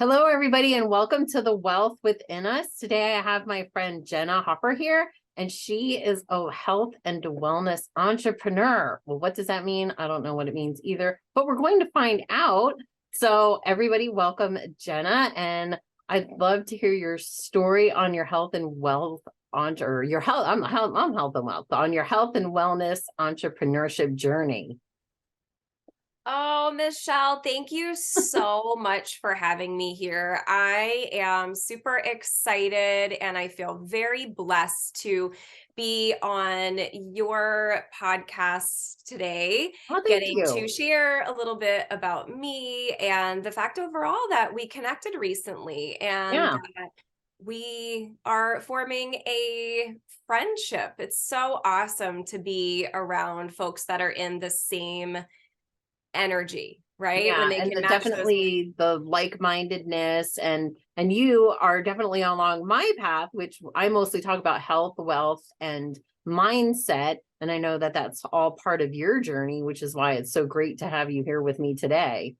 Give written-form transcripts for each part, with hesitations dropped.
Hello, everybody, and welcome to The Wealth Within Us. Today, I have my friend Jenna Hoffert here, and she is a health and wellness entrepreneur. Well, what does that mean? I don't know what it means either, but we're going to find out. So, everybody, welcome Jenna, and I'd love to hear your story on your health and wealth or your health. I'm health and wealth on your health and wellness entrepreneurship journey. Oh, Michelle, thank you so much for having me here. I am super excited and I feel very blessed to be on your podcast today, Oh, thank getting to you. share a little bit about me and the fact overall that we connected recently and Yeah. that we are forming a friendship. It's so awesome to be around folks that are in the same energy, right? When Yeah, they and can match those. definitely the like-mindedness and you are definitely along my path, which I mostly talk about health, wealth, and mindset. And I know that that's all part of your journey, which is why it's so great to have you here with me today.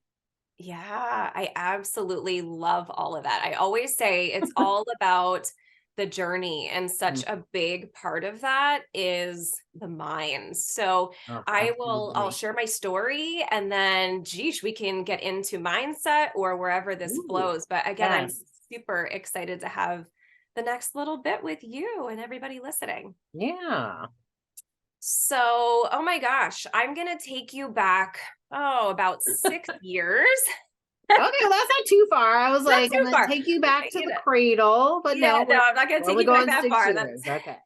Yeah, I absolutely love all of that. I always say it's all about the journey, and such Mm. a big part of that is the mind. So Oh, I'll absolutely. share my story and then geesh, we can get into mindset or wherever this Ooh, flows. But again, I'm yes. super excited to have the next little bit with you and everybody listening. Yeah. So, oh my gosh, I'm going to take you back, about 6 years. Okay, well, that's not too far. I was Not like, I'm too gonna far. take you back to You the know, cradle, but yeah, no, no, I'm not going to we're take only you back going that six far. years. Okay.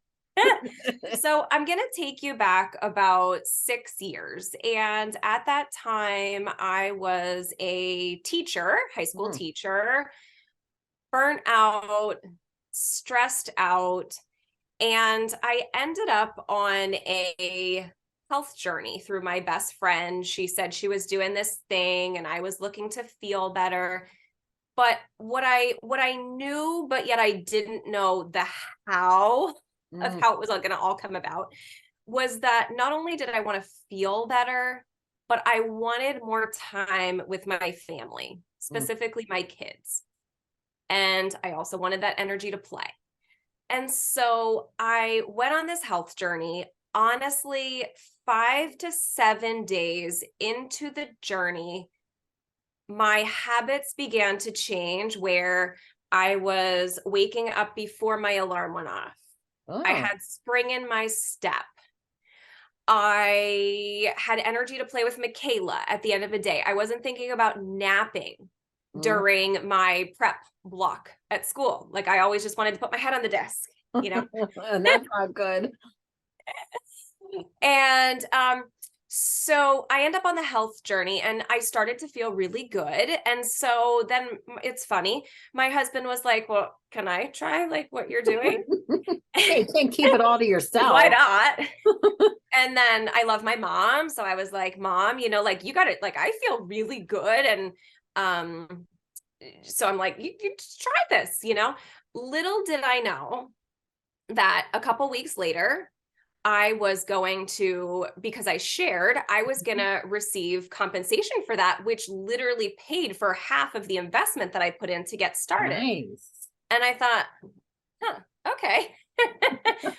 So I'm going to take you back about 6 years. And at that time, I was a teacher, high school Mm, teacher, burnt out, stressed out. And I ended up on a health journey through my best friend. She said she was doing this thing and I was looking to feel better. But what I knew, but yet I didn't know the how of mm, how it was going to all come about, was that not only did I want to feel better, but I wanted more time with my family, mm. specifically my kids. And I also wanted that energy to play. And so I went on this health journey. Honestly, 5 to 7 days into the journey, my habits began to change where I was waking up before my alarm went off. I Oh. had spring in my step. I had energy to play with Michaela at the end of the day. I wasn't thinking about napping Mm. during my prep block at school. Like I always just wanted to put my head on the desk, you know? And that's not good. And so I end up on the health journey and I started to feel really good. And so then it's funny. My husband was like, "Well, can I try like what you're doing?" Hey, you can't keep it all to Why yourself. not? And then I love my mom. So I was like, "Mom, like you got it. Like I feel really good." And um, so I'm like, you just try this. Little did I know that a couple weeks later, I was going to, because I was going to receive compensation for that, which literally paid for half of the investment that I put in to get started. Nice. And I thought, huh, okay.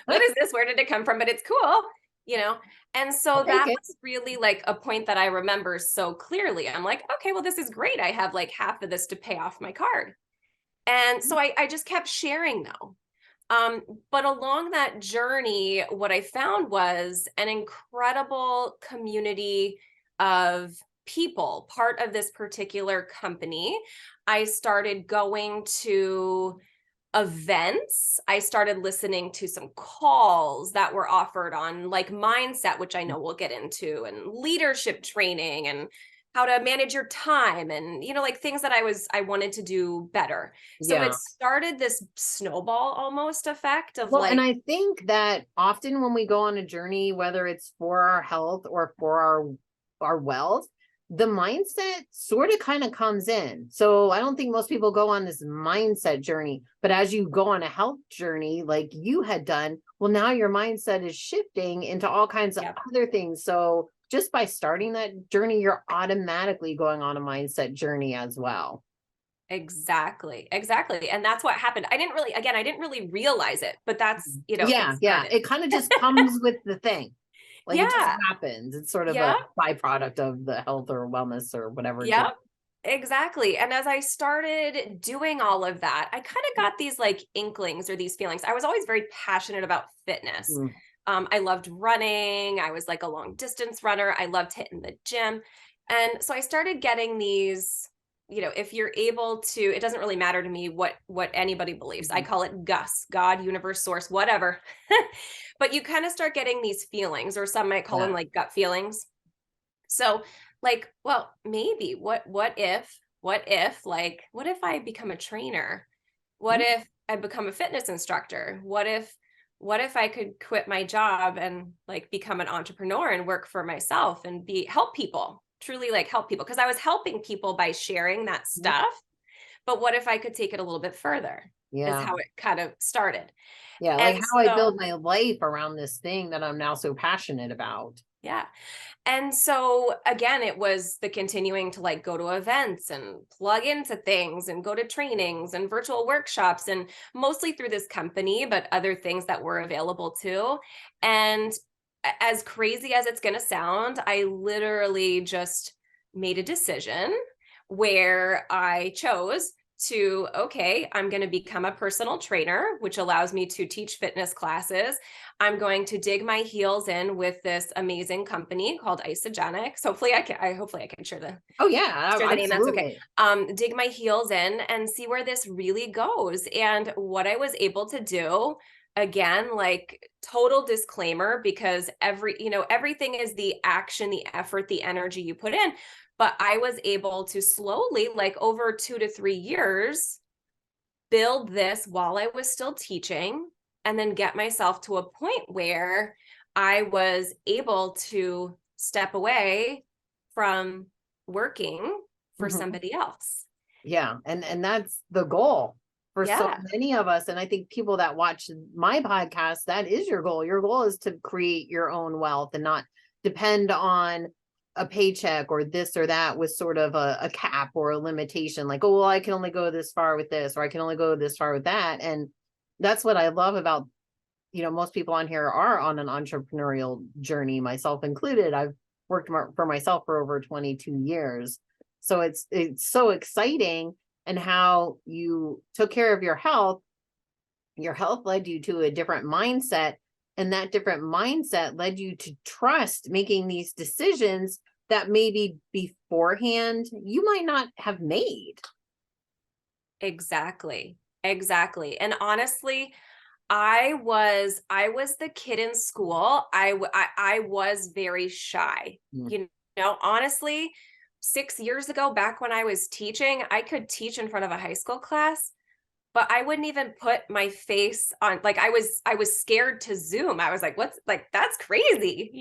What is this? Where did it come from? But it's cool, you know? And I'll so take that it. was really like a point that I remember so clearly. I'm like, okay, well, this is great. I have like half of this to pay off my card. And so I just kept sharing though. Um, but along that journey, what I found was an incredible community of people, part of this particular company. I started going to events. I started listening to some calls that were offered on like mindset, which I know we'll get into, and leadership training and how to manage your time and like things that I wanted to do better. So it Yeah. started this snowball almost effect of Well, and like, I think that often when we go on a journey, whether it's for our health or for our wealth, the mindset sort of kind of comes in. So I don't think most people go on this mindset journey, but as you go on a health journey like you had done, well, now your mindset is shifting into all kinds of yeah, other things. So just by starting that journey, you're automatically going on a mindset journey as well. Exactly. Exactly. And that's what happened. I didn't really realize it, but that's, it Yeah, yeah. started. It kind of just comes with the thing. Like it just Yeah. happens. It's sort of a Yeah. byproduct of the health or wellness or whatever journey. Yep. Exactly. And as I started doing all of that, I kind of got these like inklings or these feelings. I was always very passionate about fitness. Mm, I loved running. I was like a long distance runner. I loved hitting the gym. And so I started getting these, if you're able to, it doesn't really matter to me what anybody believes. I mhm. call it Gus, God, universe, source, whatever. But you kind of start getting these feelings, or some might call them Yeah. like gut feelings. So like, well, maybe what if I become a trainer? What Mm, if I become a fitness instructor? What if I could quit my job and like become an entrepreneur and work for myself and be help people, truly like help people? Because I was helping people by sharing that mm. stuff. But what if I could take it a little bit further? Is Yeah. how it kind of started. Yeah. Like And how I so, build my life around this thing that I'm now so passionate about. yeah. And so again, it was the continuing to like go to events and plug into things and go to trainings and virtual workshops, and mostly through this company, but other things that were available too. And as crazy as it's going to sound, I literally just made a decision where I chose to, okay, I'm going to become a personal trainer, which allows me to teach fitness classes. I'm going to dig my heels in with this amazing company called Isagenix. Hopefully I can Oh yeah, share the name. That's okay. absolutely. Dig my heels in and see where this really goes. And what I was able to do, again, like total disclaimer, because everything is the action, the effort, the energy you put in. But I was able to slowly, like over 2 to 3 years, build this while I was still teaching, and then get myself to a point where I was able to step away from working for Mhm. somebody else. Yeah, and that's the goal for so Yeah, many of us. And I think people that watch my podcast, that is your goal. Your goal is to create your own wealth and not depend on a paycheck or this or that with sort of a cap or a limitation. Like, oh, well, I can only go this far with this, or I can only go this far with that. And that's what I love about, most people on here are on an entrepreneurial journey, myself included. I've worked for myself for over 22 years. So it's so exciting, and how you took care of your health. Your health led you to a different mindset, and that different mindset led you to trust making these decisions that maybe beforehand you might not have made. exactly. Exactly. And honestly, I was the kid in school. I was very shy. Mm. Honestly, 6 years ago, back when I was teaching, I could teach in front of a high school class, but I wouldn't even put my face on, like I was scared to Zoom. I was like, what's like, that's crazy,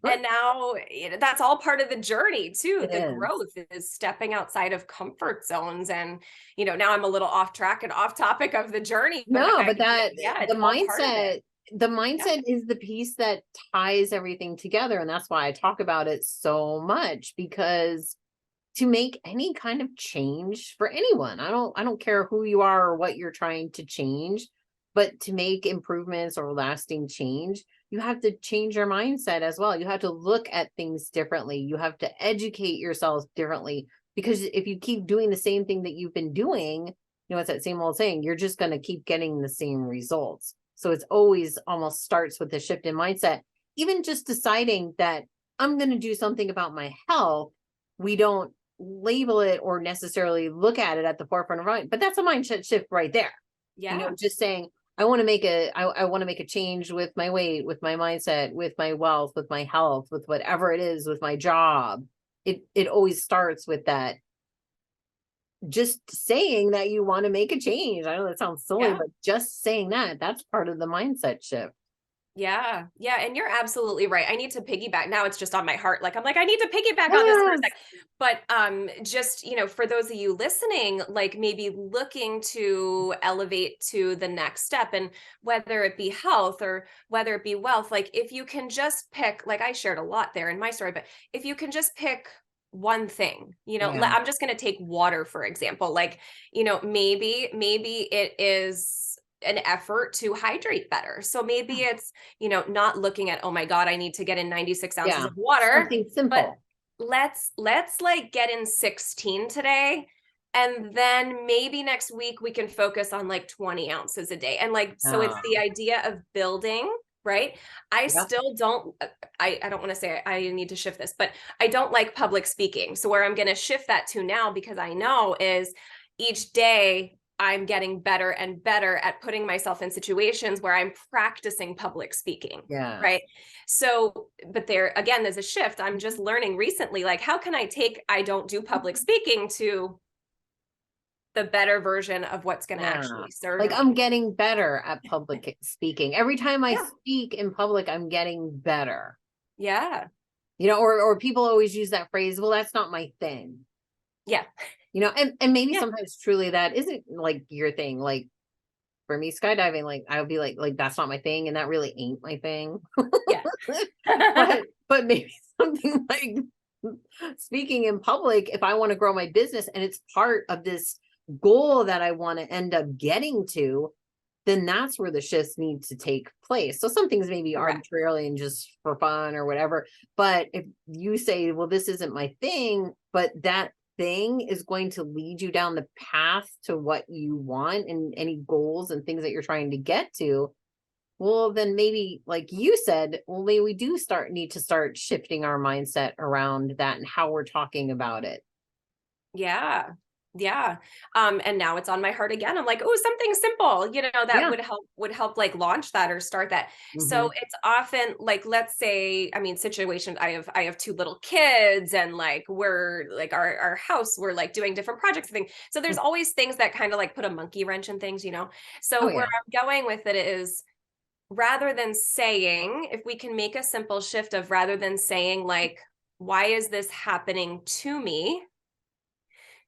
And now, that's all part of the journey too. It The is. growth is stepping outside of comfort zones. And, now I'm a little off track and off topic of the journey, but No, but that yeah, the it's all part of it. Yeah. mindset is the piece that ties everything together. And that's why I talk about it so much, because to make any kind of change for anyone, I don't care who you are or what you're trying to change, but to make improvements or lasting change, you have to change your mindset as well. You have to look at things differently. You have to educate yourselves differently, because if you keep doing the same thing that you've been doing, it's that same old saying, you're just going to keep getting the same results. So it's always almost starts with a shift in mindset. Even just deciding that I'm going to do something about my health, we don't label it or necessarily look at it at the forefront of our mind, but that's a mindset shift right there. Yeah. Just saying, I want to make a change with my weight, with my mindset, with my wealth, with my health, with whatever it is, with my job. It always starts with that, just saying that you want to make a change. I know that sounds silly, Yeah. but just saying that's part of the mindset shift. Yeah. Yeah. And you're absolutely right. I need to piggyback. Now it's just on my heart. Like I'm like, I need to piggyback on this for a Yes. sec. But just, for those of you listening, like maybe looking to elevate to the next step, and whether it be health or whether it be wealth, like if you can just pick, like I shared a lot there in my story, but if you can just pick one thing, Yeah. I'm just going to take water, for example. Like, maybe it is an effort to hydrate better. So maybe it's, not looking at, oh my God, I need to get in 96 ounces Yeah. of water, Something but simple. let's like get in 16 today. And then maybe next week we can focus on like 20 ounces a day. And like, so it's the idea of building, right? I Yep. still don't, I don't want to say I need to shift this, but I don't like public speaking. So where I'm going to shift that to now, because I know is each day I'm getting better and better at putting myself in situations where I'm practicing public speaking. Yeah. Right. So, but there again, there's a shift. I'm just learning recently, like, how can I don't do public speaking to the better version of what's going to Yeah. actually serve Like me? I'm getting better at public speaking. Every time I Yeah. speak in public, I'm getting better. Yeah. Or people always use that phrase, well, that's not my thing. Yeah. And maybe Yeah. sometimes truly that isn't like your thing. Like for me, skydiving, like I would be like that's not my thing, and that really ain't my thing. Yeah. But maybe something like speaking in public, if I want to grow my business and it's part of this goal that I want to end up getting to, then that's where the shifts need to take place. So some things maybe Correct. arbitrarily and just for fun or whatever. But if you say, well, this isn't my thing, but that thing is going to lead you down the path to what you want and any goals and things that you're trying to get to, well, then maybe like you said, well, maybe we do need to start shifting our mindset around that and how we're talking about it. Yeah. Yeah. And now it's on my heart again. I'm like, oh, something simple, that Yeah. would help like launch that or start that. Hmm. So it's often like, let's say, I mean, situations, I have two little kids, and like we're like our house, we're like doing different projects and things. So there's always things that kind of like put a monkey wrench in things. Oh So where yeah. I'm going with it is, rather than saying, if we can make a simple shift of, rather than saying like, why is this happening to me,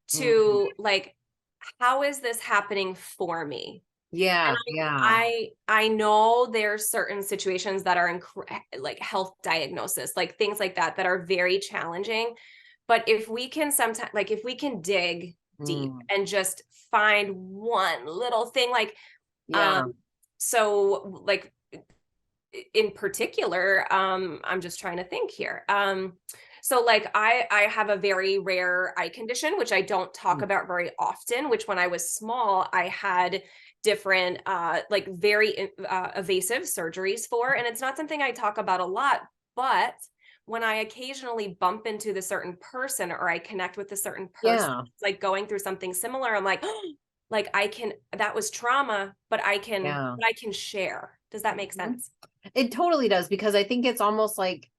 Mhm. to like, how is this happening for me? And Yeah. Yeah. I know there's certain situations that are like health diagnosis, like things like that are very challenging. But if we can sometimes, like if we can dig deep Mm. and just find one little thing, like um Yeah. so like in particular, I'm just trying to think here. So like I have a very rare eye condition, which I don't talk Mm. about very often, which when I was small, I had different like very evasive surgeries for, and it's not something I talk about a lot, but when I occasionally bump into the certain person, or I connect with a certain person, Yeah. like going through something similar, I'm like, like that was trauma, but Yeah. I can share. Does that make Mhm. sense? It totally does, because I think it's almost like,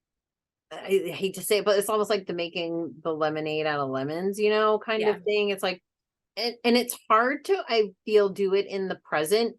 I hate to say it, but it's almost like the making the lemonade out of lemons, kind Yeah. of thing. It's like, and it's hard to, I feel, do it in the present,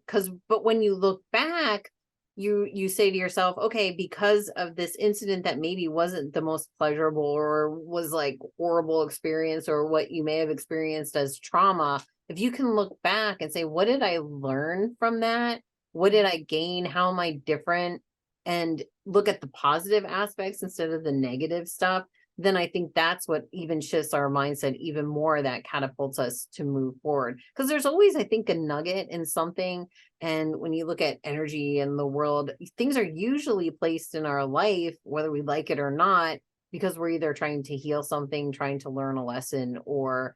but when you look back, you say to yourself, okay, because of this incident that maybe wasn't the most pleasurable or was like horrible experience, or what you may have experienced as trauma, if you can look back and say, what did I learn from that? What did I gain? How am I different? And look at the positive aspects instead of the negative stuff, then I think that's what even shifts our mindset even more, that catapults us to move forward. Because there's always, I think, a nugget in something. And when you look at energy in the world, things are usually placed in our life, whether we like it or not, because we're either trying to heal something, trying to learn a lesson, or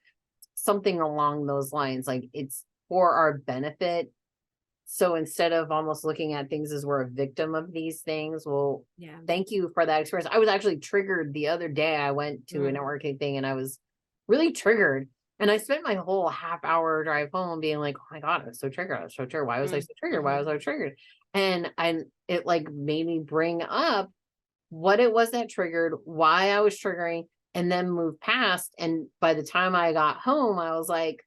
something along those lines. Like it's for our benefit. So instead of almost looking at things as we're a victim of these things, well, Yeah. thank you for that experience. I was actually triggered the other day. I went to a Mm. networking thing and I was really triggered. And I spent my whole half-hour drive home being like, oh my God, I was so triggered. I was so triggered. Why was I Mm. so triggered? Why was Mhm. I triggered? And it like made me bring up what it was that triggered, why I was triggering, and then move past. And by the time I got home, I was like,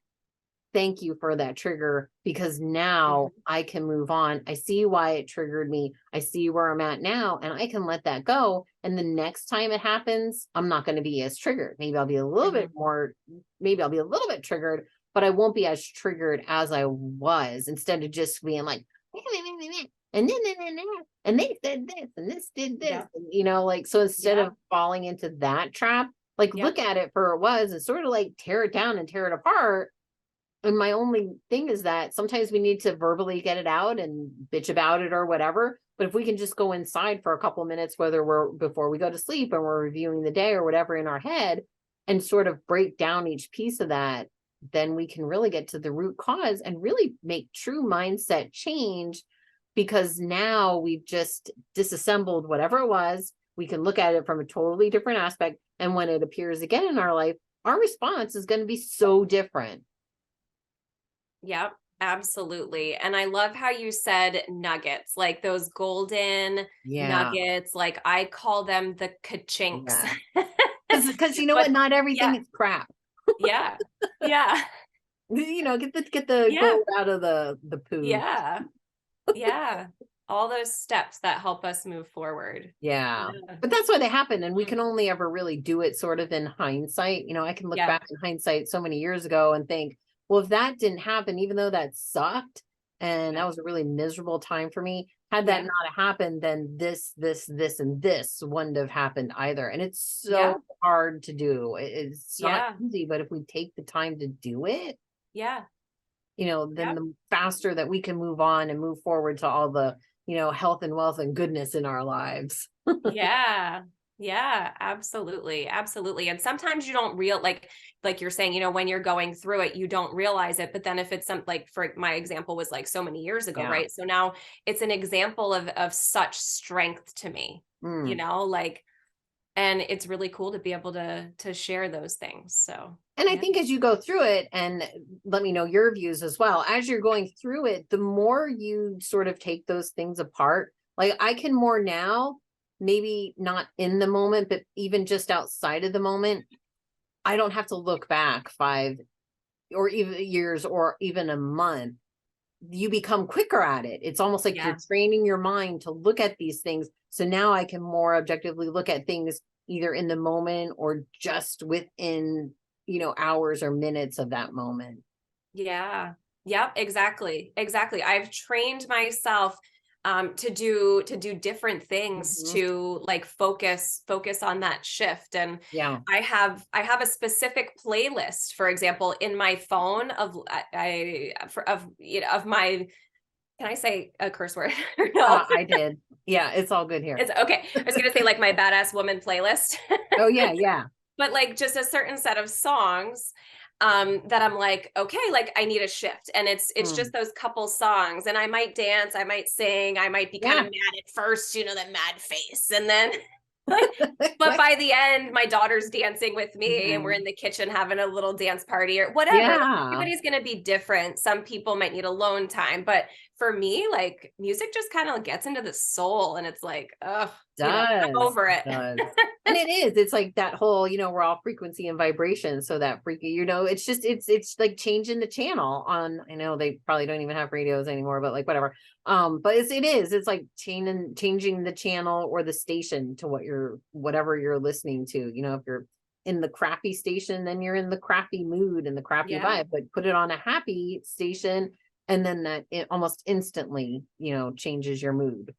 thank you for that trigger, because now Mhm. I can move on. I see why it triggered me. I see where I'm at now, and I can let that go. And the next time it happens, I'm not going to be as triggered. Maybe I'll be a little bit Mhm. more, maybe I'll be a little bit triggered, but I won't be as triggered as I was, instead of just being like, and and they said this and this did this. Yeah. Like, so instead Yeah. of falling into that trap, like Yeah. look at it for what it was and sort of like tear it down and tear it apart. And my only thing is that sometimes we need to verbally get it out and bitch about it or whatever. But if we can just go inside for a couple of minutes, whether we're before we go to sleep and we're reviewing the day or whatever in our head, and sort of break down each piece of that, then we can really get to the root cause and really make true mindset change, because now we've just disassembled whatever it was. We can look at it from a totally different aspect. And when it appears again in our life, our response is going to be so different. Yep, absolutely. And I love how you said nuggets, like those golden Yeah. nuggets. Like I call them the ka-chinks. Yeah. Because you know But what? Not everything yeah, is crap. yeah, yeah, Get the yeah, gold out of the poo. yeah, yeah. All those steps that help us move forward. Yeah. Yeah. But that's why they happen. And we Mhm. can only ever really do it sort of in hindsight. I can look Yeah, back in hindsight so many years ago and think, well, if that didn't happen, even though that sucked and yeah, that was a really miserable time for me, had that yeah, not happened, then this, and this wouldn't have happened either. And it's yeah, so hard to do. It's not yeah, easy, but if we take the time to do it, yeah, then yeah, the faster that we can move on and move forward to all the, health and wealth and goodness in our lives. yeah. Yeah, absolutely. Absolutely. And sometimes you don't like you're saying, when you're going through it, you don't realize it. But then if it's some like for my example was like so many years ago, Yeah. right? So now it's an example of such strength to me, Mm. like and it's really cool to be able to share those things. So And I yeah. think as you go through it, and let me know your views as well, as you're going through it, the more you sort of take those things apart, like I can more now, maybe not in the moment, but even just outside of the moment, I don't have to look back 5 or even years or even a month. You become quicker at it. It's almost like you're Yeah. training your mind to look at these things. So now I can more objectively look at things either in the moment or just within, hours or minutes of that moment. Yeah. Yep, exactly. Exactly. I've trained myself to do different things Mhm. to like focus on that shift. And Yeah. I have a specific playlist, for example, in my phone of of of my, can I say a curse word? No. I did. Yeah, it's all good here. It's okay. I was gonna say like my badass woman playlist. Oh yeah, yeah. But like just a certain set of songs that I'm like, okay, like I need a shift. And it's Mm. just those couple songs. And I might dance, I might sing, I might be kind of Yeah. mad at first, that mad face. And then like, but by the end, my daughter's dancing with me and we're Mhm. in the kitchen having a little dance party or whatever. Like, Yeah. everybody's gonna be different. Some people might need alone time, but for me, like music just kind of gets into the soul and it's like, oh, I'm Does, over it. does. And it is, it's like that whole, we're all frequency and vibration. So that freaky, it's just, it's like changing the channel on, I know they probably don't even have radios anymore, but like whatever. But it's like changing the channel or the station to whatever you're listening to. If you're in the crappy station, then you're in the crappy mood and the crappy Yeah. vibe, but put it on a happy station. And then that it almost instantly, changes your mood.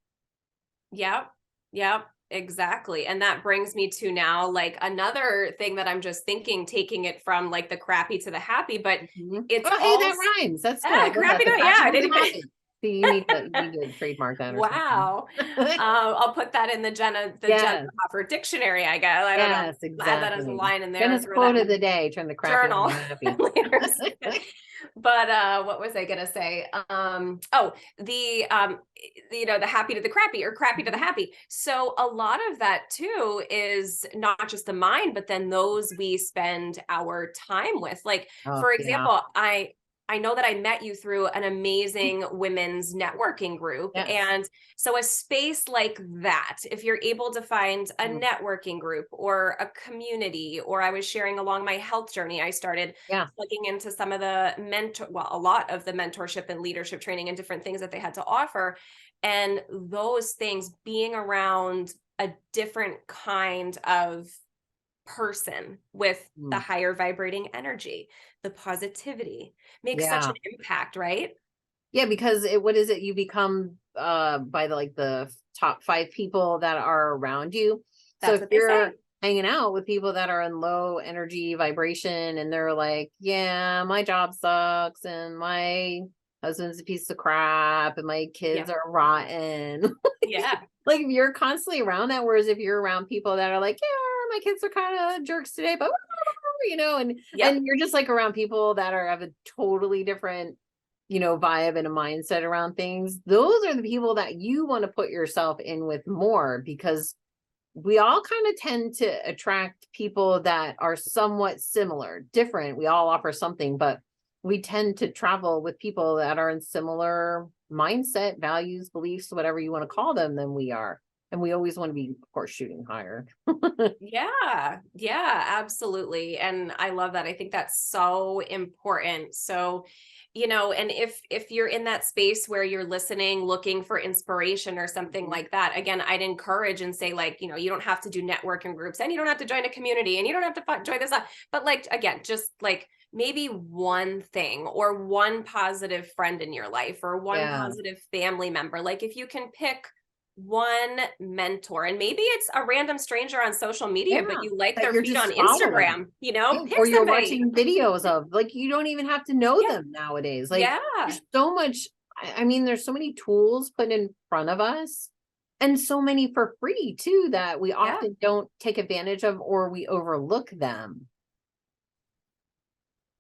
Yep. Yep. Exactly. And that brings me to now like another thing that I'm just thinking, taking it from like the crappy to the happy, but Mhm. it's Oh, hey, that also rhymes. That's good. I love crappy that. to The yeah, crappy I to didn't the even happy. See, you need to trademark that or something. wow. I'll put that in the Jenna Yes, Hoffert dictionary, I guess. I don't know. yes, Add that as a exactly. line in there, Jenna's throw that quote in of the the day, turn the crappy into journal the happy. later. But what was I gonna say? Oh, the happy to the crappy or crappy to the Mhm. happy. So a lot of that too is not just the mind, but then those we spend our time with. Like, Oh, for yeah. example, I know that I met you through an amazing women's networking group. Yes. And so, a space like that, if you're able to find a Mm. networking group or a community, or I was sharing along my health journey, I started Yeah. looking into some of the a lot of the mentorship and leadership training and different things that they had to offer. And those things, being around a different kind of person with the Mm. higher vibrating energy, the positivity makes such Yeah. an impact, right? Yeah, because what is it? You become by the top 5 people that are around you. So That's if what they you're say. hanging out with people that are in low energy vibration and they're like, yeah, my job sucks and my husband's a piece of crap and my kids Yeah. are rotten. Yeah. Like if you're constantly around that, whereas if you're around people that are like, yeah, my kids are kind of jerks today, but Yep. and you're just like around people that are of a totally different, vibe and a mindset around things. Those are the people that you want to put yourself in with more, because we all kind of tend to attract people that are somewhat similar, different. We all offer something, but we tend to travel with people that are in similar mindset, values, beliefs, whatever you want to call them, than we are. And we always want to be, of course, shooting higher. Yeah. Yeah, absolutely. And I love that. I think that's so important. So, and if you're in that space where you're listening, looking for inspiration or something like that, again, I'd encourage and say, like, you don't have to do networking groups, and you don't have to join a community, and you don't have to join this, but like, again, just like maybe one thing or one positive friend in your life or one Yeah. positive family member. Like if you can pick one mentor, and maybe it's a random stranger on social media, but Yeah. you like That their you're feed on just following. Instagram, Yeah, pick or you're somebody. watching videos of, like, you don't even have to know Yeah. them nowadays. Like, Yeah. there's so much. I mean, there's so many tools put in front of us, and so many for free too, that we Yeah. often don't take advantage of, or we overlook them.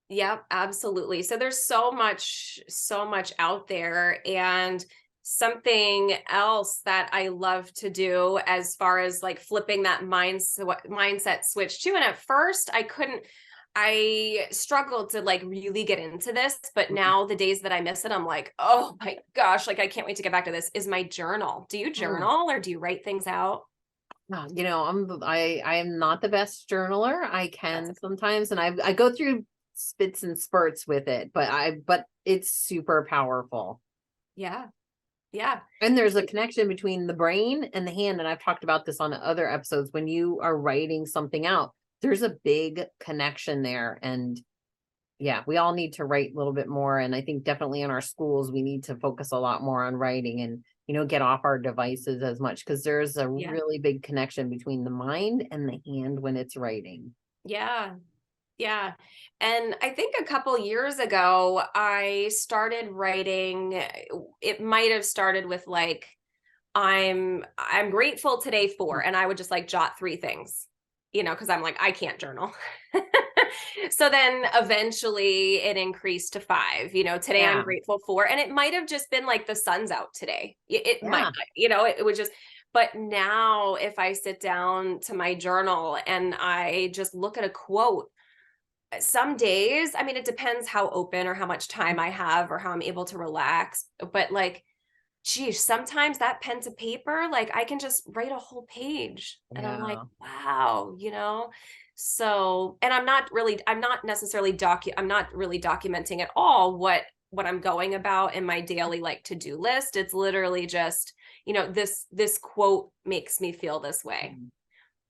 Yeah, absolutely. So there's so much out there. And something else that I love to do as far as like flipping that mindset switch too. And at first I struggled to like really get into this, but Mm. now the days that I miss it, I'm like, oh my gosh, like I can't wait to get back to this, is my journal. Do you Mm. journal or do you write things out? I am not the best journaler. I That's can sometimes, and I go through spits and spurts with it, but it's super powerful. yeah. Yeah. And there's a connection between the brain and the hand. And I've talked about this on other episodes. When you are writing something out, there's a big connection there. And yeah, we all need to write a little bit more. And I think definitely in our schools, we need to focus a lot more on writing and, get off our devices as much, because there's a Yeah. really big connection between the mind and the hand when it's writing. Yeah. Yeah. And I think a couple years ago, I started writing. It might have started with like, I'm grateful today for, and I would just like jot three things, because I'm like, I can't journal. So then eventually it increased to five, today I'm Yeah. grateful for, and it might have just been like the sun's out today. It might, Yeah. it would just, but now if I sit down to my journal and I just look at a quote, some days, I mean, it depends how open or how much time I have or how I'm able to relax. But like, geez, sometimes that pen to paper, like I can just write a whole page and I'm like, Yeah. wow. So, and I'm not really documenting at all what I'm going about in my daily like to-do list. It's literally just, this quote makes me feel this way,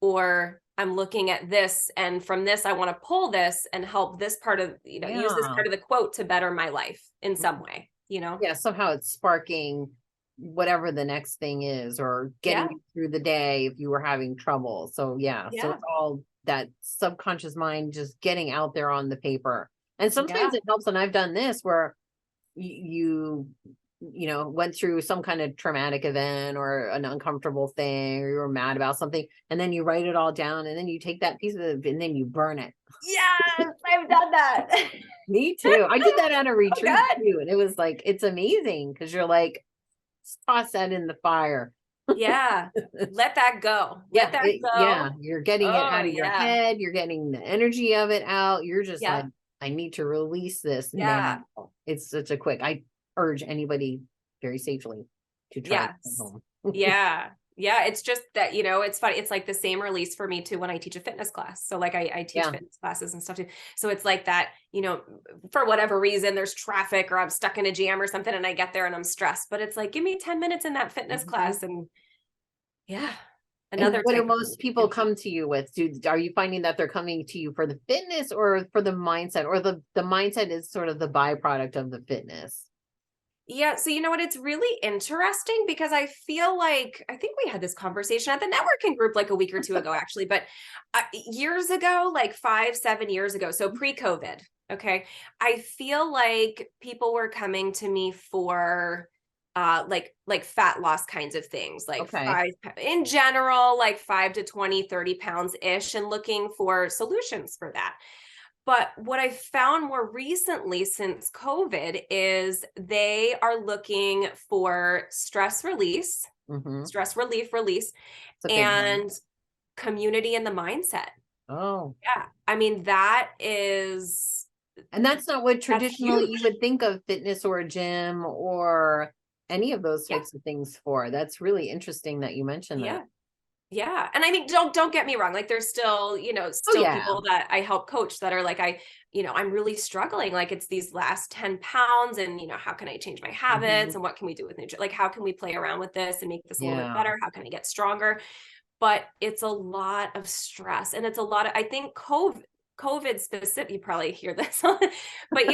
or I'm looking at this, and from this I want to pull this and help this part of, use this Yeah. part of the quote to better my life in some way. Yeah, somehow it's sparking whatever the next thing is, or getting Yeah. you through the day if you were having trouble. So yeah, so Yeah. it's all that subconscious mind just getting out there on the paper. And sometimes Yeah. it helps, and I've done this where went through some kind of traumatic event or an uncomfortable thing, or you were mad about something, and then you write it all down, and then you take that piece of it and then you burn it. Yes, I've done that. Me too. I did that at a Oh retreat God. too, and it was like, it's amazing, because you're like, toss that in the fire. Yeah. Let that go. Let Yeah, that yeah, go. you're getting it Oh out of your yeah. head, you're getting the energy of it out. You're just like, Yeah. I need to release this now. Yeah. It's such a quick. I urge anybody very safely to try it at Yes. home. Yeah. Yeah. It's just that, it's funny. It's like the same release for me too when I teach a fitness class. So like I teach Yeah. fitness classes and stuff too. So it's like that, for whatever reason, there's traffic or I'm stuck in a jam or something and I get there and I'm stressed, but it's like, give me 10 minutes in that fitness Mhm. class. And yeah, And another what do type of most people come to you with? Are you finding that they're coming to you for the fitness or for the mindset, or the mindset is sort of the byproduct of the fitness? Yeah, so you know what? It's really interesting because I feel like I think we had this conversation at the networking group like a week or two ago, actually, but years ago, like 5, 7 years ago, so pre-COVID, okay, I feel like people were coming to me for like fat loss kinds of things, like Okay. in general, like 5 to 20, 30 pounds ish, and looking for solutions for that. But what I found more recently since COVID is they are looking for Mm-hmm. stress relief, release, It's a big one. and community in the mindset. Oh, Yeah. I mean, and that's not what that's traditionally you huge. would think of fitness or a gym or any of those Yeah. types of things for. That's really interesting that you mentioned that. Yeah. Yeah. And I mean, don't get me wrong. Like there's still, Oh still yeah. people that I help coach that are like, I'm really struggling. Like it's these last 10 pounds and, how can I change my Hmm. habits and what can we do with nutrition? Like, how can we play around with this and make this a little bit Yeah. better? How can I get stronger? But it's a lot of stress and it's a lot of, I think COVID specific, you probably hear this, but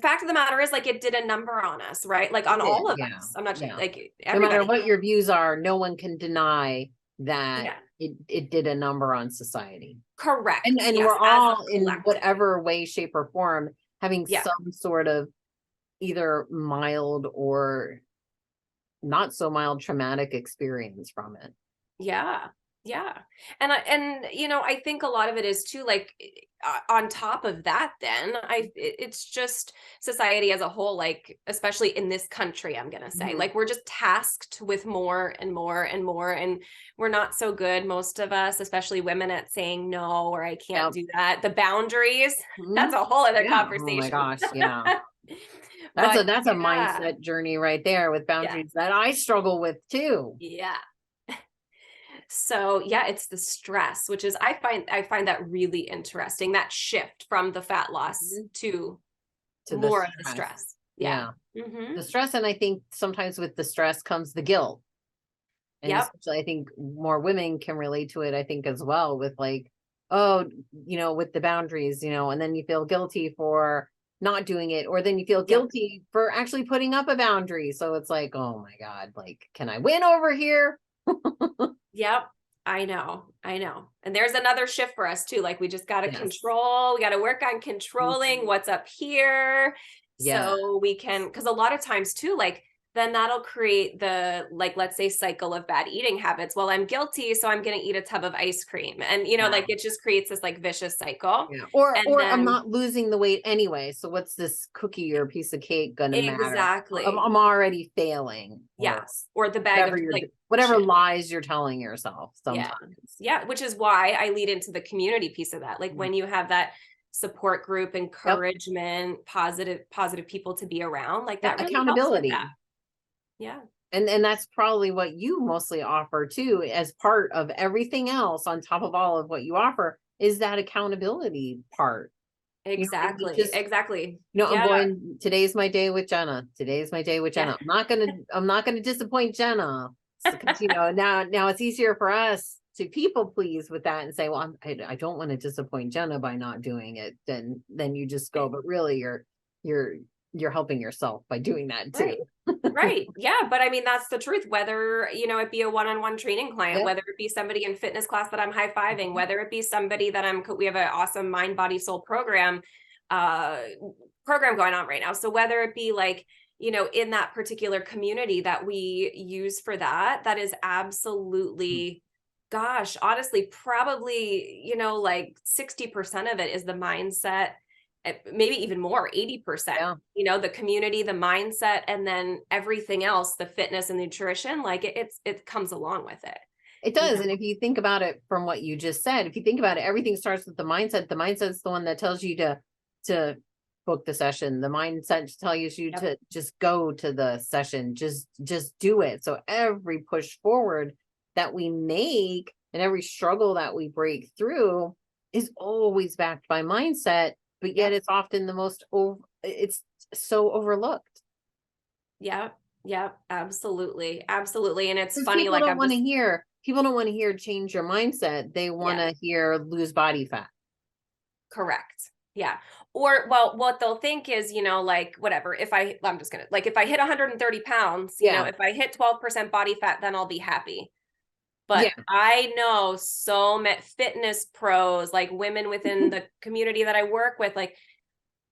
fact of the matter is like, it did a number on us, right? Like It on did. all of Yeah. us. I'm not Yeah. like No matter everybody. what your views are, no one can deny that Yeah. it did a number on society. Correct. And Yes. we're As a all in collective. whatever way, shape, or form having Yeah. some sort of either mild or not so mild traumatic experience from it. Yeah. Yeah. And I think a lot of it is too like on top of that then it's just society as a whole, like especially in this country, I'm going to say, Mhm. like we're just tasked with more and more and more, and we're not so good, most of us, especially women, at saying no, or I can't Yep. do that. The boundaries, that's Mhm. a whole other Yeah. Oh my conversation. gosh. Yeah. That's a But that's a yeah. mindset journey right there with Yeah. boundaries that I struggle with too. Yeah. So yeah, it's the stress, which is I find that really interesting, that shift from the fat loss Mhm. to To the more of the stress. stress. Yeah. Yeah. Mhm. The stress, and I think sometimes with the stress comes the guilt. And Yep. especially I think more women can relate to it, I think, as well, with like, oh, with the boundaries, and then you feel guilty for not doing it, or then you feel Yep. guilty for actually putting up a boundary. So it's like, oh my God, like, can I win over here? Yep. I know. I know. And there's another shift for us too. Like we just got to Yes. control, we got to work on controlling Mhm. what's up here Yeah. so we can, because a lot of times too, like then that'll create the, like, let's say, cycle of bad eating habits. Well, I'm guilty, so I'm going to eat a tub of ice cream. And like Yeah. it just creates this like vicious cycle. Yeah. Or And or I'm then not losing the weight anyway. So what's this cookie or piece of cake gonna matter? exactly. I'm already failing, or Yes. Or the bag whatever of like whatever chips. lies you're telling yourself Yeah. sometimes. Yeah. Which is why I lead into the community piece of that. Like Mm. when you have that support group, Yep. encouragement, positive people to be around, like Yep. that really helps with that. Accountability. Yeah. And that's probably what you mostly offer too, as part of everything else on top of all of what you offer is that accountability part. It Exactly. just, Exactly. I'm Yeah. going, today's my day with Jenna. Today's my day with Yeah. Jenna. I'm not gonna disappoint Jenna. Because now it's easier for us to people please with that and say, well, I don't want to disappoint Jenna by not doing it. Then you just go, but really you're you're helping yourself by doing that too. Right. Right. Yeah. But I mean, that's the truth. Whether, it be a one-on-one training client, Yep. whether it be somebody in fitness class that I'm high-fiving, Mhm. whether it be somebody that we have an awesome mind, body, soul uh, program going on right now. So whether it be like, in that particular community that we use for that is absolutely, gosh, honestly, probably, like 60% of it is the mindset, maybe even more, 80%, Yeah. the community, the mindset, and then everything else, the fitness and nutrition, like it comes along with it, It you does. know? And if you think about it from what you just said, if you think about it, everything starts with the mindset. The mindset's the one that tells you to book the session. The mindset tells you Yep. to just go to the session. Just do it. So every push forward that we make and every struggle that we break through is always backed by mindset, but yet Yep. it's often it's so overlooked. Yep. Yep. Absolutely. Absolutely. And it's Because funny, people like don't I'm want to just, hear people don't want to hear change your mindset. They want yeah, to hear lose body fat. correct. Yeah. Or, well, what they'll think is, like, whatever, I'm just gonna, like, if I hit 130 pounds, Yeah. if I hit 12% body fat, then I'll be happy. But Yeah. I know so many fitness pros, like women within the community that I work with, like,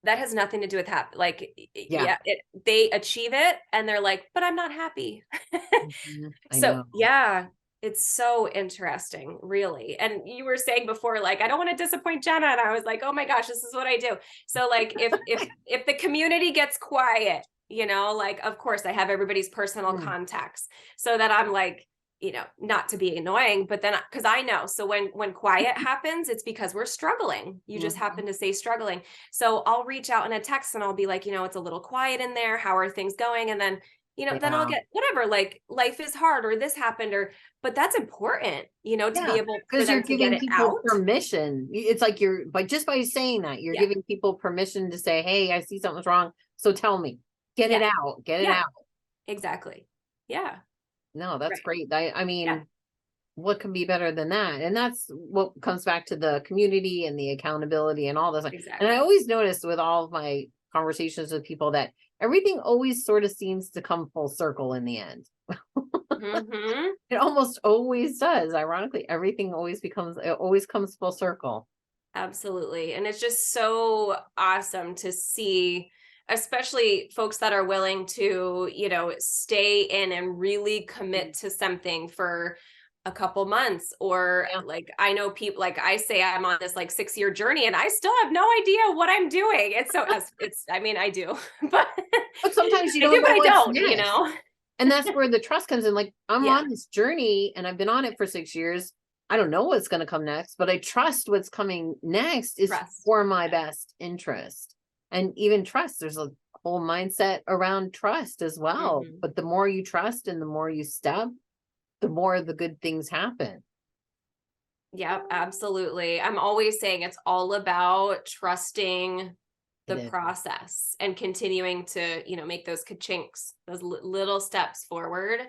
that has nothing to do with happy. Like, Yeah. yeah, they achieve it and they're like, but I'm not happy. Mhm. I So, know. yeah, it's so interesting, really. And you were saying before, like, I don't want to disappoint Jenna. And I was like, oh my gosh, this is what I do. So, like, if the community gets quiet, like, of course I have everybody's personal Mm. contacts so that I'm like, not to be annoying, but then because I know, so when quiet happens, it's because we're struggling. You just Mhm. happen to say struggling. So I'll reach out in a text and I'll be like, it's a little quiet in there. How are things going? And then then I'll Yeah. get whatever, like, life is hard or this happened, but that's important, to be Yeah, able for because you're them to get giving it people out. permission. It's like you're by just by saying that, you're Yeah. giving people permission to say, "Hey, I see something's wrong, so tell me. Get it Yeah. out. Get it Yeah. out." Exactly. Yeah. No, that's Right. great. I Yeah. mean, what can be better than that? And that's what comes back to the community and the accountability and all this. And I Exactly. always noticed with all of my conversations with people that everything always sort of seems to come full circle in the end. Hmm. It almost always does. Ironically, it always comes full circle. Absolutely. And it's just so awesome to see, especially folks that are willing to, stay in and really commit Mm. to something for a couple months. Or Yeah. like, I know people, like, I say I'm on this like 6-year journey and I still have no idea what I'm doing. I mean, I do, but But sometimes you I don't do, know but I what's don't. next. And that's where the trust comes in. Like, I'm Yeah. on this journey and I've been on it for 6 years. I don't know what's going to come next, but I trust what's coming next is Trust. for my best interest. And even trust, there's a whole mindset around trust as well. Hmm. But the more you trust and the more you step, the more the good things happen. Yep, absolutely. I'm always saying it's all about trusting It the is. process and continuing to, make those ka-chinks, those little steps forward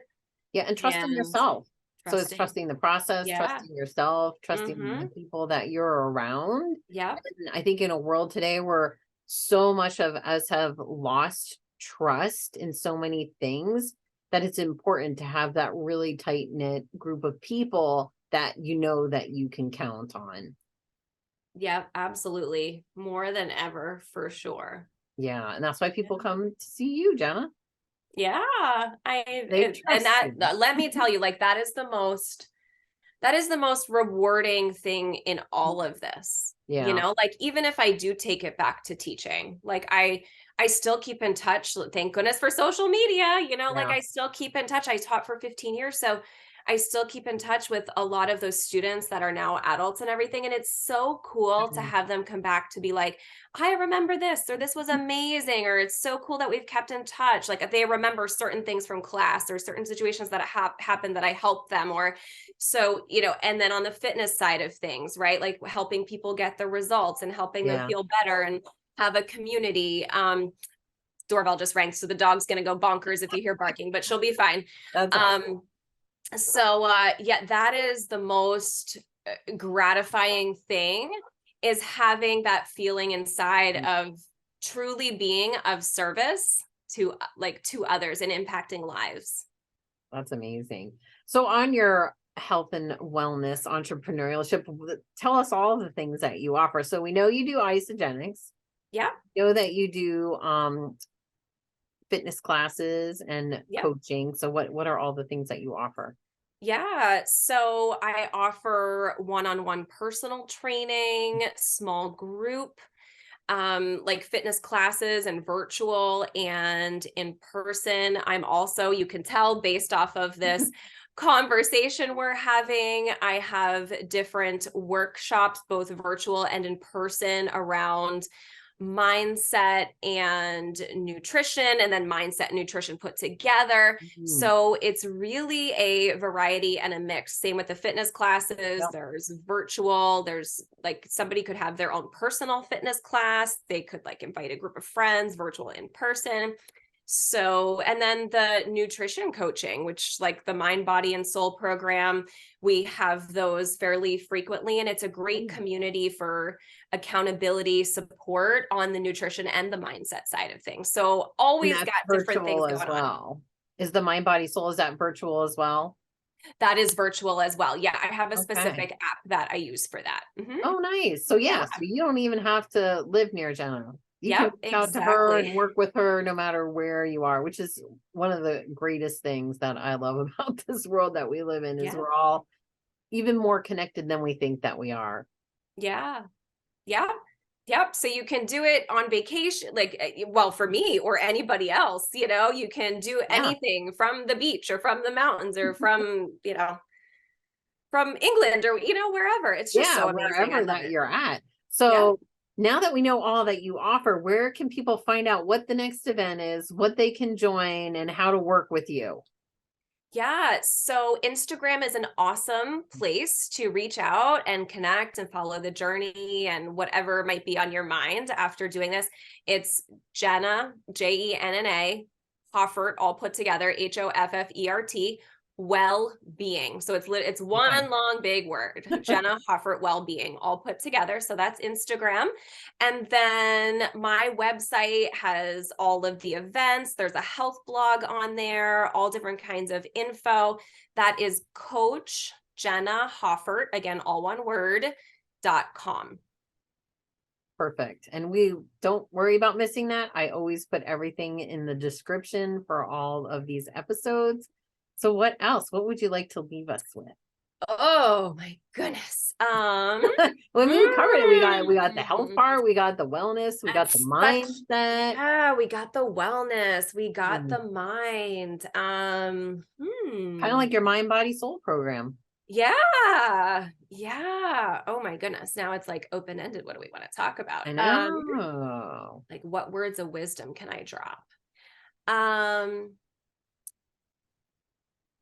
Yeah, and trusting and yourself. So it's trusting. trusting the process, Yeah. trusting yourself, trusting Mm-hmm. the people that you're around. Yep. And I think in a world today where so much of us have lost trust in so many things, that it's important to have that really tight knit group of people that you know that you can count on. Yep. Absolutely. More than ever, for sure. Yeah, and that's why Yeah. people come to see you, Jenna. Yeah. They And trust that, you. let me tell you, like, that is the most rewarding thing in all of this. Yeah. Like, even if I do take it back to teaching, like, I still keep in touch. Thank goodness for social media, like, Yeah. I still keep in touch. I taught for 15 years, so I still keep in touch with a lot of those students that are now adults and everything, and it's so cool to Mhm. have them come back to be like, I remember this, or this was amazing, or it's so cool that we've kept in touch. Like, they remember certain things from class or certain situations that happened that I helped them, or so, and then on the fitness side of things, right? Like, helping people get the results and helping them Yeah. feel better and have a community. Doorbell just rang, so the dog's going to go bonkers if you hear barking, but she'll be fine. That's awesome. So yeah, that is the most gratifying thing, is having that feeling inside of truly being of service to others and impacting lives. That's amazing. So on your health and wellness entrepreneurship, tell us all the things that you offer. So we know you do Isagenix, Yeah. know that you do fitness classes and Yeah. coaching. So what are all the things that you offer? Yeah, so I offer one-on-one personal training, small group, like fitness classes and virtual and in person. I'm also, you can tell based off of this conversation we're having, I have different workshops, both virtual and in person, around mindset and nutrition, and then mindset and nutrition put together. Mhm. So it's really a variety and a mix. Same with the fitness classes. Yep. There's virtual, there's like somebody could have their own personal fitness class. They could like invite a group of friends, virtual, in person. So, and then the nutrition coaching, which like the Mind, Body, and Soul program, we have those fairly frequently. And it's a great community for accountability support on the nutrition and the mindset side of things. So And always that's got different things virtual as going on. well. Is the Mind Body Soul, is that virtual as well? That is virtual as well. Yeah, I have a Okay. specific app that I use for that. Oh, nice. So Yeah. yeah, so you don't even have to live near Jenna. You can Yep, reach out to her and exactly. work with her no matter where you are, which is one of the greatest things that I love about this world that we live in, is Yeah. we're all even more connected than we think that we are. Yeah. Yeah. Yep. So you can do it on vacation, like, well, for me or anybody else, you can do Yeah. anything from the beach or from the mountains or from England or, wherever. It's just Yeah, so amazing. I wherever love that it. you're at. Yeah. So now that we know all that you offer, where can people find out what the next event is, what they can join, and how to work with you? Yeah. So Instagram is an awesome place to reach out and connect and follow the journey and whatever might be on your mind after doing this. It's Jenna, Jenna, Hoffert, all put together, Hoffert, well-being. So it's Okay. one long big word, Jenna Hoffert well-being, all put together. So that's Instagram. And then my website has all of the events. There's a health blog on there, all different kinds of info. That is Coach Jenna Hoffert, again, all one word, .com. Perfect. And we don't worry about missing that. I always put everything in the description for all of these episodes. So what else? What would you like to leave us with? Oh my goodness. Well, I mean, we covered it. We got the health mm, part, we got the wellness, we got the that's such mindset. Yeah, we got the wellness, we got Kind the mind. of like your mind, body, soul program. Yeah. Yeah. Oh my goodness. Now it's like open-ended. What do we want to talk about? I know. Like what words of wisdom can I drop? Um,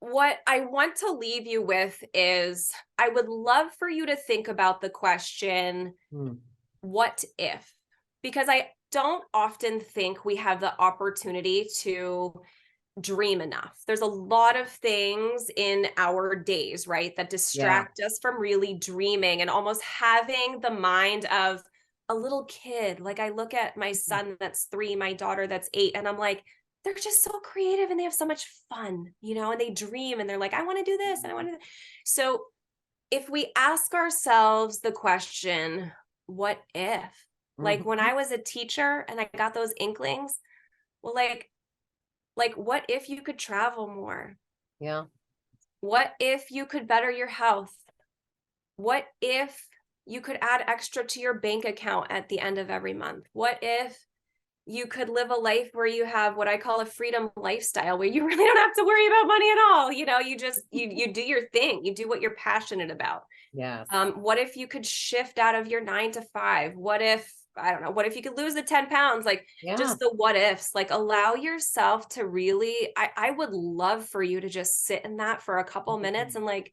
what I want to leave you with is I would love for you to think about the question, Hmm. what if? Because I don't often think we have the opportunity to dream enough. There's a lot of things in our days, right, that Yeah. distract us from really dreaming and almost having the mind of a little kid. Like I look at my son that's 3, my daughter that's 8, and I'm like, they're just so creative and they have so much fun, and they dream and they're like, I want to do this and I want to. So if we ask ourselves the question, what if? Like when Mhm. I was a teacher and I got those inklings, well, like, what if you could travel more? Yeah. What if you could better your health? What if you could add extra to your bank account at the end of every month? What if you could live a life where you have what I call a freedom lifestyle, where you really don't have to worry about money at all? You just you do your thing, you do what you're passionate about. Yes. What if you could shift out of your 9 to 5? What if, I don't know, what if you could lose the 10 pounds? Like Yeah. just the what ifs, like allow yourself to really, I would love for you to just sit in that for a couple minutes Mhm. and like,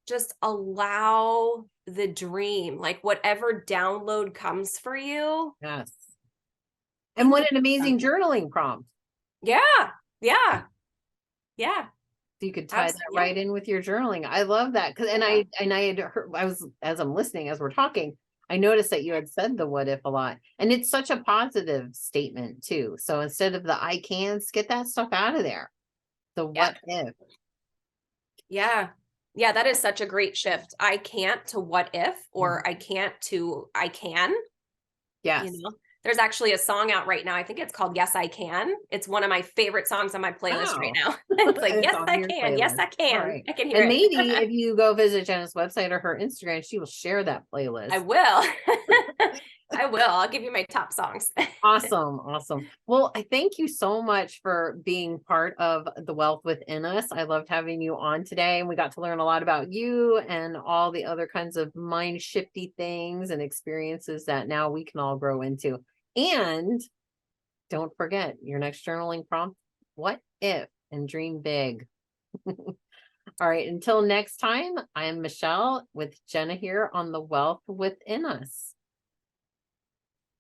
just allow the dream, like whatever download comes for you, Yes. And think what an about amazing it. journaling prompt. Yeah. Yeah. Yeah. So you could tie that Yeah. right in with your journaling. I love that. Cause Yeah. I had heard, I was, as I'm listening, as we're talking, I noticed that you had said the what if a lot. And it's such a positive statement too. So instead of the I can'ts, get that stuff out of there. The Yeah. what if. Yeah. Yeah, that is such a great shift. I can't to what if, Mhm. or I can't to I can, you Yes. know. There's actually a song out right now. I think it's called Yes I Can. It's one of my favorite songs on my playlist right Oh, now. It's like, it's yes on I your can. Yes playlist. I All can. right. I can hear And it. maybe if you go visit Jenna's website or her Instagram, she will share that I playlist. will. I will. I'll give you my top songs. Awesome. Awesome. Well, I thank you so much for being part of the Wealth Within Us. I loved having you on today, and we got to learn a lot about you and all the other kinds of mind shifty things and experiences that now we can all grow into. And don't forget your next journaling prompt, what if, and dream big. All right. Until next time, I am Michelle with Jenna here on the Wealth Within Us.